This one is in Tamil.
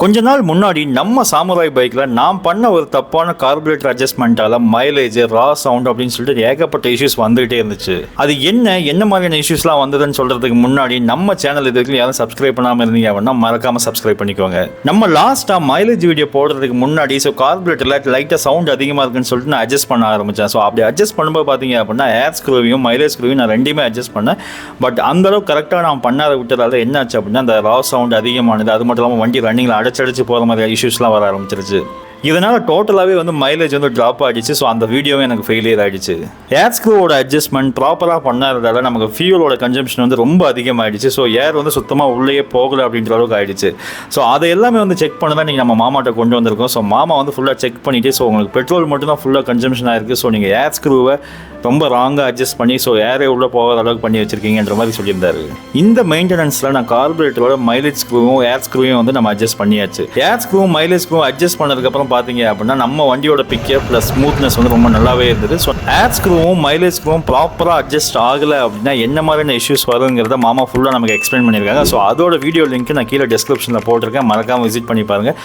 கொஞ்ச நாள் முன்னாடி நம்ம சாமுராய் பைக்கில் நான் பண்ண ஒரு தப்பான கார்பரேட்டர் அட்ஜஸ்ட்மெண்ட்டால் மைலேஜ் ரா சவுண்ட் அப்படின்னு சொல்லிட்டு ஏகப்பட்ட இஷ்யூஸ் வந்துகிட்டே இருந்துச்சு. அது என்ன மாதிரியான இஷ்யூஸ்லாம் வந்ததுன்னு சொல்கிறதுக்கு முன்னாடி நம்ம சேனல் இதுக்கு யாரும் சப்ஸ்கிரைப் பண்ணாமல் இருந்தீங்க அப்படின்னா மறக்காமல் சப்ஸ்கிரைப் பண்ணிக்கோங்க. நம்ம லாஸ்ட்டாக மைலேஜ் வீடியோ போடுறதுக்கு முன்னாடி ஸோ கார்பரேட்டரில் லைட்டாக சவுண்ட் அதிகமாக இருக்குன்னு சொல்லிட்டு நான் அட்ஜஸ்ட் பண்ண ஆரம்பித்தேன். ஸோ அப்படி அட்ஜஸ்ட் பண்ணும்போது பார்த்தீங்க அப்படின்னா ஏர் ஸ்க்ரூவையும் மைலேஜ் ஸ்க்ரூவையும் நான் ரெண்டுமே அட்ஜஸ்ட் பண்ணேன். பட் அந்தளவுக்கு கரெக்டாக நான் பண்ணாத விட்டதால என்ன ஆச்சு அப்படின்னா அந்த ரா சவுண்ட் அதிகமானது, அது மட்டும் இல்லாமல் வண்டி ரன்னிங்கில் அடிச்சு போகிற மாதிரி இஷ்யூஸ்லாம் வர ஆரம்பிச்சிருச்சு. இதனால் டோட்டலாகவே மைலேஜ் ட்ராப் ஆகிடுச்சு. ஸோ அந்த வீடியோவே எனக்கு ஃபெயிலியர் ஆகிடுச்சு. ஏர் ஸ்க்ரூவோட அட்ஜஸ்ட்மெண்ட் ப்ராப்பராக பண்ணாததால் நமக்கு ஃபியூலோட கன்சம்ஷன் ரொம்ப அதிகமாகிடுச்சு. ஸோ ஏர் சுத்தமாக உள்ளே போகலை அப்படின்ற அளவுக்கு ஆகிடுச்சு. ஸோ அதை எல்லாமே செக் பண்ண தான் நீங்கள் நம்ம மாமாட்ட கொண்டு வந்திருக்கோம். ஸோ மாமா ஃபுல்லாக செக் பண்ணிவிட்டு ஸோ உங்களுக்கு பெட்ரோல் மட்டும் தான் ஃபுல்லாக கன்சம்ஷன் ஆகிருக்கு. ஸோ நீங்கள் ஏர் ஸ்க்ரூவை ரொம்ப ராங்காக அட்ஜஸ்ட் பண்ணி ஸோ ஏரே உள்ளே போகாத அளவுக்கு பண்ணி வச்சுருக்கீங்கன்ற மாதிரி சொல்லியிருந்தாரு. இந்த மெயின்டெனன்ஸில் நான் கார்பரேட்டரோட மைலேஜ் ஸ்க்ரூவும் ஏர் ஸ்க்ரூவையும் நம்ம அட்ஜஸ்ட் பண்ணியாச்சு. ஏர் ஸ்க்ரூவும் மைலேஜ் ஸ்க்ரூவும் அட்ஜஸ்ட் பண்ணதுக்கப்புறம் பார்த்தீங்க அப்படின்னா நம்ம வண்டியோட பிக்கப் ப்ளஸ் ஸ்மூத்னஸ் ரொம்ப நல்லாவே இருந்தது. ஸோ ஏர் ஸ்க்ரூவும் மைலேஜ் ஸ்க்ரூவும் ப்ராப்பராக அட்ஜஸ்ட் ஆகலை அப்படின்னா என்ன மாதிரியான இஷ்யூஸ் வருங்கிறத மாமா ஃபுல்லாக நமக்கு எக்ஸ்பிளைன் பண்ணியிருக்காங்க. ஸோ அதோட வீடியோ லிங்க் நான் கீழே டிஸ்கிரிப்ஷனில் போட்டிருக்கேன், மறக்காமல் விசிட் பண்ணி பாருங்கள்.